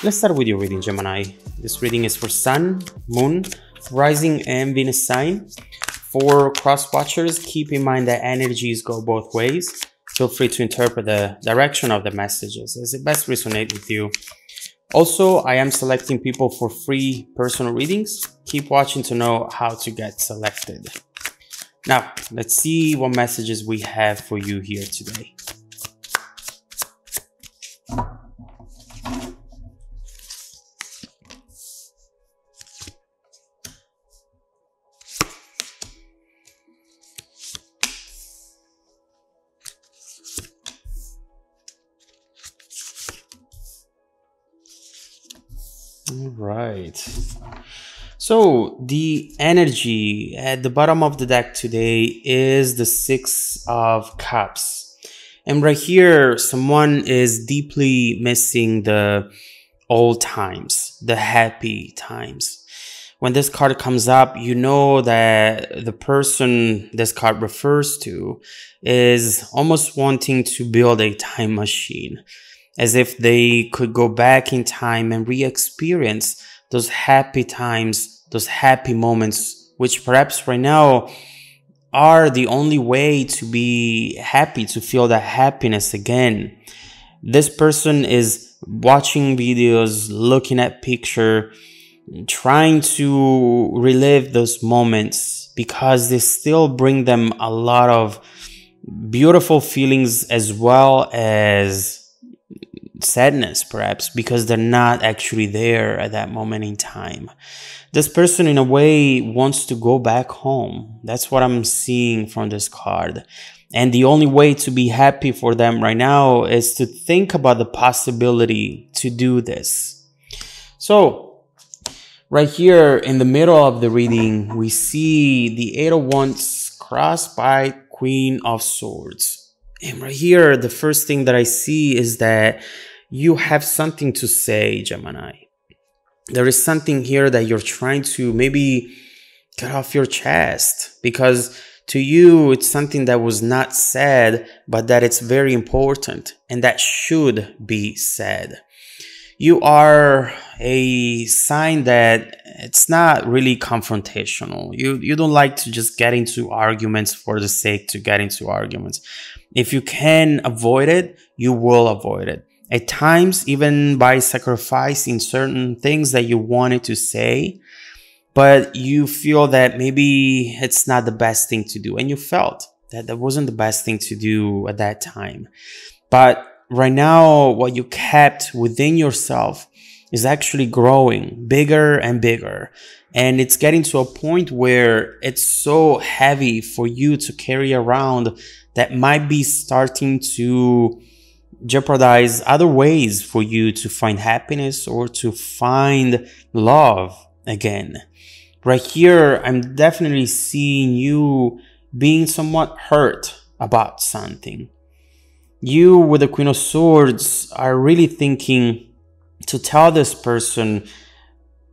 Let's start with your reading, Gemini. This reading is for Sun, Moon, Rising, and Venus sign. For cross watchers, keep in mind that energies go both ways. Feel free to interpret the direction of the messages as it best resonates with you. Also, I am selecting people for free personal readings. Keep watching to know how to get selected. Now, let's see what messages we have for you here today. All right. So the energy at the bottom of the deck today is the Six of Cups. And right here, someone is deeply missing the old times, the happy times. When this card comes up, you know that the person this card refers to is almost wanting to build a time machine, as if they could go back in time and re-experience those happy times, those happy moments, which perhaps right now are the only way to be happy, to feel that happiness again. This person is watching videos, looking at pictures, trying to relive those moments because they still bring them a lot of beautiful feelings as well as sadness, perhaps, because they're not actually there at that moment in time. This person in a way wants to go back home. That's what I'm seeing from this card. And the only way to be happy for them right now is to think about the possibility to do this. So right here in the middle of the reading, we see the Eight of Wands crossed by Queen of Swords. And right here, the first thing that I see is that you have something to say, Gemini. There is something here that you're trying to maybe get off your chest, because to you, it's something that was not said, but that it's very important and that should be said. You are a sign that it's not really confrontational. You don't like to just get into arguments for the sake to get into arguments. If you can avoid it, you will avoid it. At times, even by sacrificing certain things that you wanted to say, but you feel that maybe it's not the best thing to do. And you felt that that wasn't the best thing to do at that time. But right now, what you kept within yourself is actually growing bigger and bigger. And it's getting to a point where it's so heavy for you to carry around that might be starting to jeopardize other ways for you to find happiness or to find love again. Right here, I'm definitely seeing you being somewhat hurt about something. You with the Queen of Swords are really thinking to tell this person,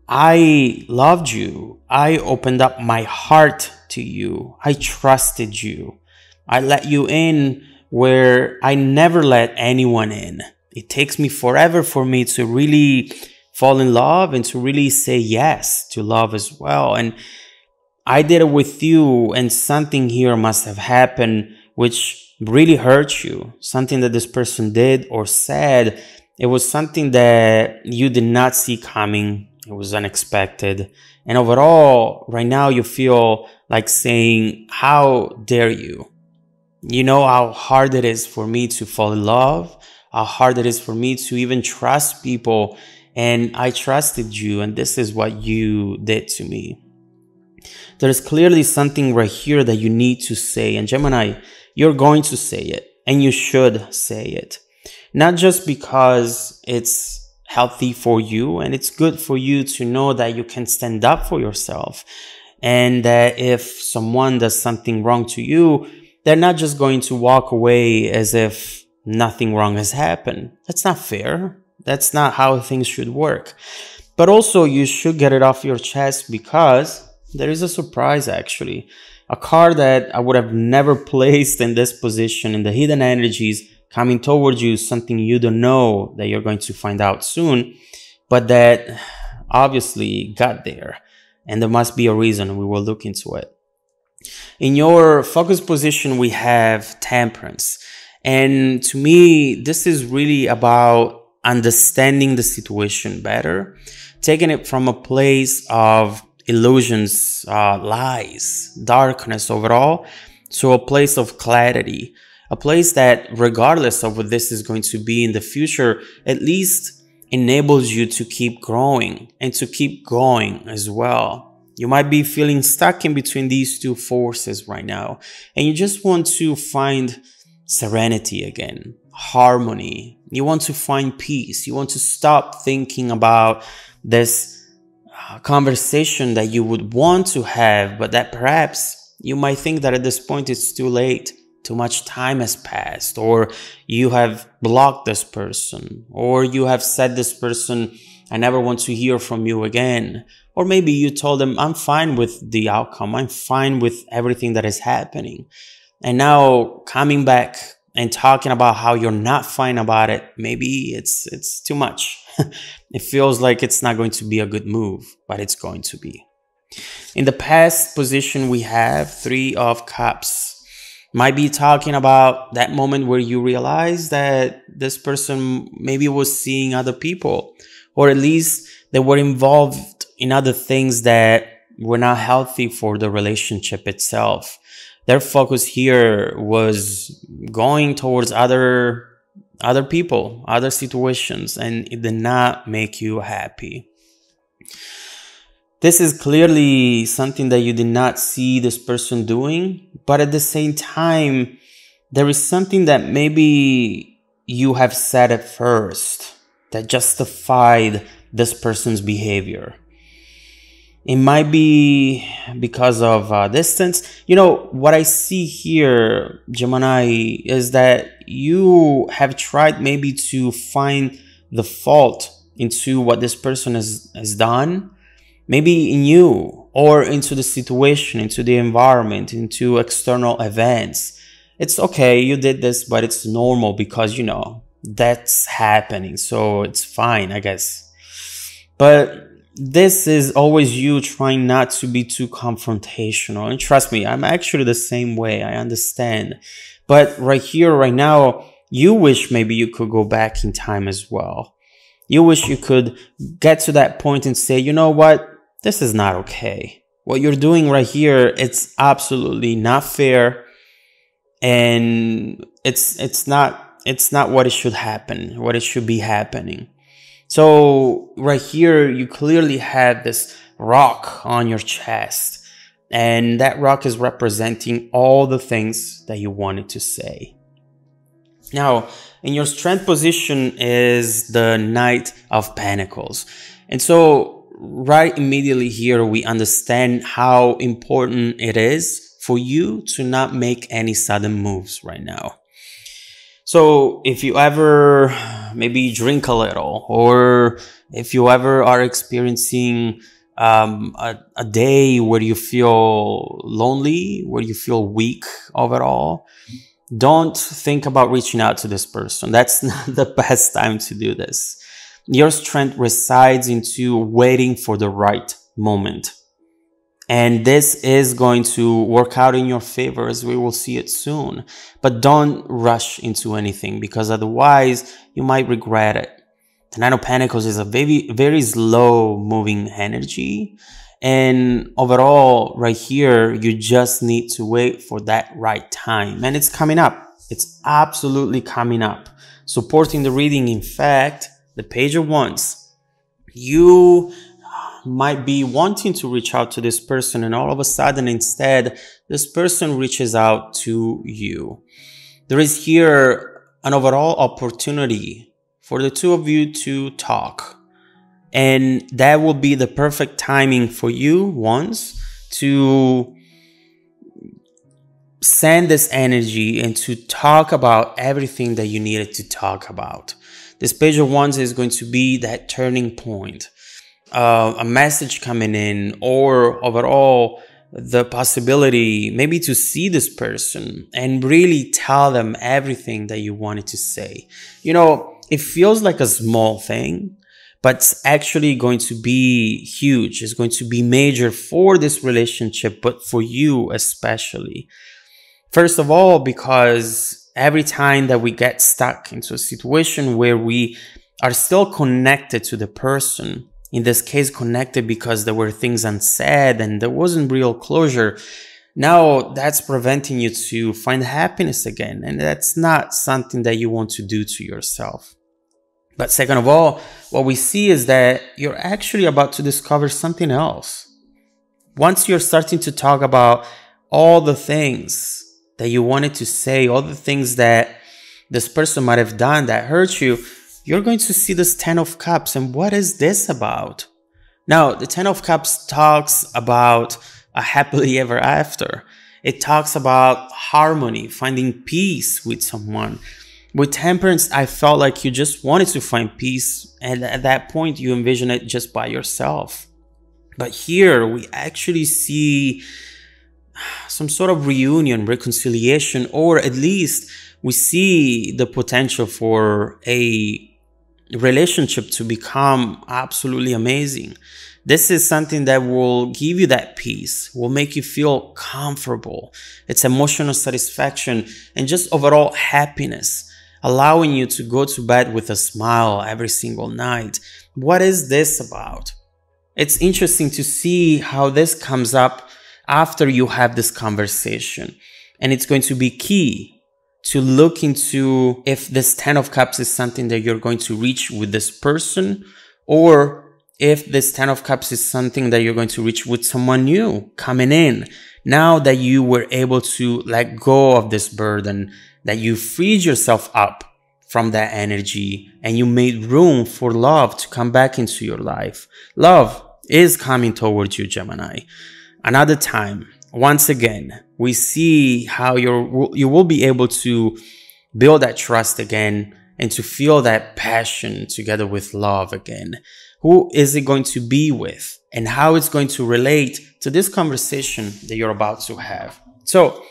I loved you. I opened up my heart to you. I trusted you. I let you in where I never let anyone in. It takes me forever for me to really fall in love and to really say yes to love as well. And I did it with you, and something here must have happened which really hurt you. Something that this person did or said. It was something that you did not see coming. It was unexpected. And overall, right now you feel like saying, how dare you? You know how hard it is for me to fall in love, how hard it is for me to even trust people, and I trusted you, and this is what you did to me. There's clearly something right here that you need to say, and Gemini, you're going to say it, and you should say it. Not just because it's healthy for you, and it's good for you to know that you can stand up for yourself, and that if someone does something wrong to you, they're not just going to walk away as if nothing wrong has happened. That's not fair. That's not how things should work. But also, you should get it off your chest because there is a surprise, actually. A card that I would have never placed in this position, in the hidden energies coming towards you, something you don't know that you're going to find out soon, but that obviously got there. And there must be a reason. We will look into it. In your focus position, we have temperance. And to me, this is really about understanding the situation better, taking it from a place of illusions, lies, darkness overall, to a place of clarity, a place that regardless of what this is going to be in the future, at least enables you to keep growing and to keep going as well. You might be feeling stuck in between these two forces right now, and you just want to find serenity again, harmony. You want to find peace. You want to stop thinking about this conversation that you would want to have, but that perhaps you might think that at this point it's too late. Too much time has passed, or you have blocked this person, or you have said this person, I never want to hear from you again. Or maybe you told them, I'm fine with the outcome. I'm fine with everything that is happening. And now coming back and talking about how you're not fine about it, maybe it's too much. It feels like it's not going to be a good move, but it's going to be. In the past position, we have 3 of Cups. Might be talking about that moment where you realize that this person maybe was seeing other people, or at least they were involved in other things that were not healthy for the relationship itself. Their focus here was going towards other people, other situations, and it did not make you happy. This is clearly something that you did not see this person doing, but at the same time, there is something that maybe you have said at first that justified this person's behavior. It might be because of distance. You know, what I see here, Gemini, is that you have tried maybe to find the fault into what this person has done. Maybe in you, or into the situation, into the environment, into external events. It's okay, you did this, but it's normal because, you know, that's happening. So it's fine, I guess. But this is always you trying not to be too confrontational. And trust me, I'm actually the same way. I understand. But right here, right now, you wish maybe you could go back in time as well. You wish you could get to that point and say, you know what? This is not okay. What you're doing right here, it's absolutely not fair, and it's not what it should happen, what it should be happening. So right here, you clearly have this rock on your chest, and that rock is representing all the things that you wanted to say. Now, in your strength position is the Knight of Pentacles, and so right immediately here, we understand how important it is for you to not make any sudden moves right now. So if you ever maybe drink a little, or if you ever are experiencing a day where you feel lonely, where you feel weak overall, don't think about reaching out to this person. That's not the best time to do this. Your strength resides into waiting for the right moment. And this is going to work out in your favor, as we will see it soon. But don't rush into anything, because otherwise you might regret it. The Nine of Pentacles is a very, very slow moving energy. And overall, right here, you just need to wait for that right time. And it's coming up. It's absolutely coming up. Supporting the reading, in fact, the Page of Wands. You might be wanting to reach out to this person, and all of a sudden, instead, this person reaches out to you. There is here an overall opportunity for the two of you to talk. And that will be the perfect timing for you, Wands, to send this energy and to talk about everything that you needed to talk about. This Page of Wands is going to be that turning point, a message coming in, or overall the possibility maybe to see this person and really tell them everything that you wanted to say. You know, it feels like a small thing, but it's actually going to be huge. It's going to be major for this relationship, but for you especially. First of all, because every time that we get stuck into a situation where we are still connected to the person, in this case connected because there were things unsaid and there wasn't real closure, now that's preventing you to find happiness again. And that's not something that you want to do to yourself. But second of all, what we see is that you're actually about to discover something else. Once you're starting to talk about all the things that you wanted to say, all the things that this person might have done that hurt you, you're going to see this 10 of Cups. And what is this about? Now, the 10 of Cups talks about a happily ever after. It talks about harmony, finding peace with someone. With Temperance, I felt like you just wanted to find peace, and at that point you envision it just by yourself. But here we actually see some sort of reunion, reconciliation, or at least we see the potential for a relationship to become absolutely amazing. This is something that will give you that peace, will make you feel comfortable. It's emotional satisfaction and just overall happiness, allowing you to go to bed with a smile every single night. What is this about? It's interesting to see how this comes up after you have this conversation. And it's going to be key to look into if this 10 of Cups is something that you're going to reach with this person, or if this 10 of Cups is something that you're going to reach with someone new coming in. Now that you were able to let go of this burden, that you freed yourself up from that energy and you made room for love to come back into your life. Love is coming towards you, Gemini. Another time, once again, we see how you will be able to build that trust again and to feel that passion together with love again. Who is it going to be with, and how it's going to relate to this conversation that you're about to have? So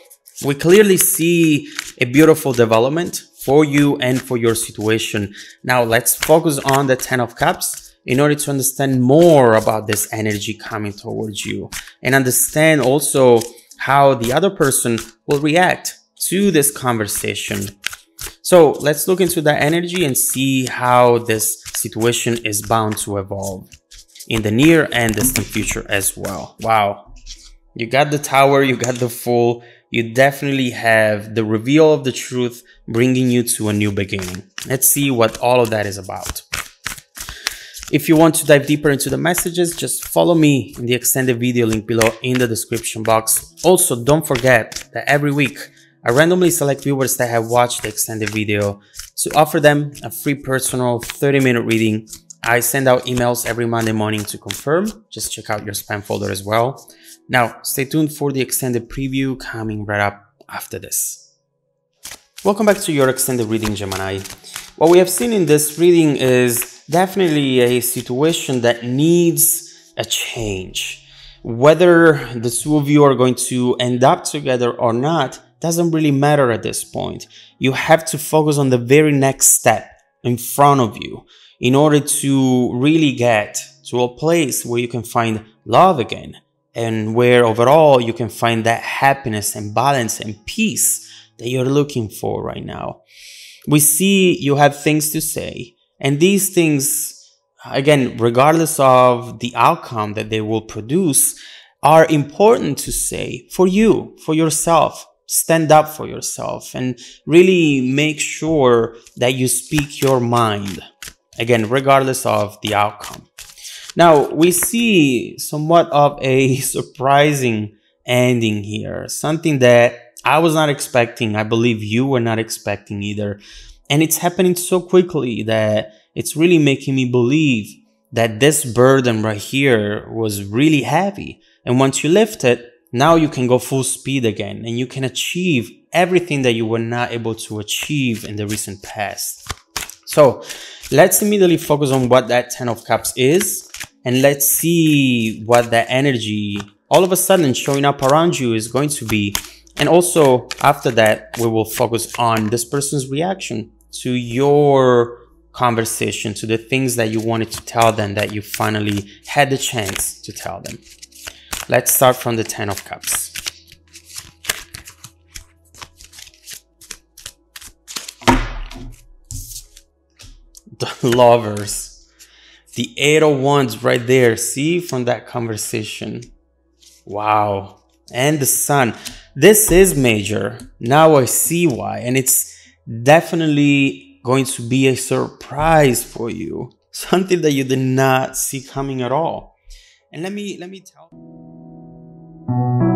we clearly see a beautiful development for you and for your situation. Now let's focus on the 10 of Cups in order to understand more about this energy coming towards you, and understand also how the other person will react to this conversation. So let's look into that energy and see how this situation is bound to evolve in the near and distant future as well. Wow. You got the Tower, you got the Fool. You definitely have the reveal of the truth bringing you to a new beginning. Let's see what all of that is about. If you want to dive deeper into the messages, just follow me in the extended video link below in the description box. Also, don't forget that every week I randomly select viewers that have watched the extended video to offer them a free personal 30-minute reading. I send out emails every Monday morning to confirm. Just check out your spam folder as well. Now, stay tuned for the extended preview coming right up after this. Welcome back to your extended reading, Gemini. What we have seen in this reading is definitely a situation that needs a change. Whether the two of you are going to end up together or not doesn't really matter at this point. You have to focus on the very next step in front of you in order to really get to a place where you can find love again, and where overall you can find that happiness and balance and peace that you're looking for right now. We see you have things to say, and these things, again, regardless of the outcome that they will produce, are important to say for you, for yourself. Stand up for yourself and really make sure that you speak your mind, again, regardless of the outcome. Now, we see somewhat of a surprising ending here, something that I was not expecting. I believe you were not expecting either. And it's happening so quickly that it's really making me believe that this burden right here was really heavy. And once you lift it, now you can go full speed again, and you can achieve everything that you were not able to achieve in the recent past. So let's immediately focus on what that 10 of Cups is, and let's see what that energy all of a sudden showing up around you is going to be. And also after that, we will focus on this person's reaction to your conversation, to the things that you wanted to tell them that you finally had the chance to tell them. Let's start from the Ten of Cups. The Lovers. The Eight of Wands right there. See, from that conversation. Wow. And the Sun. This is major. Now I see why. And it's definitely going to be a surprise for you. Something that you did not see coming at all. And let me tell you.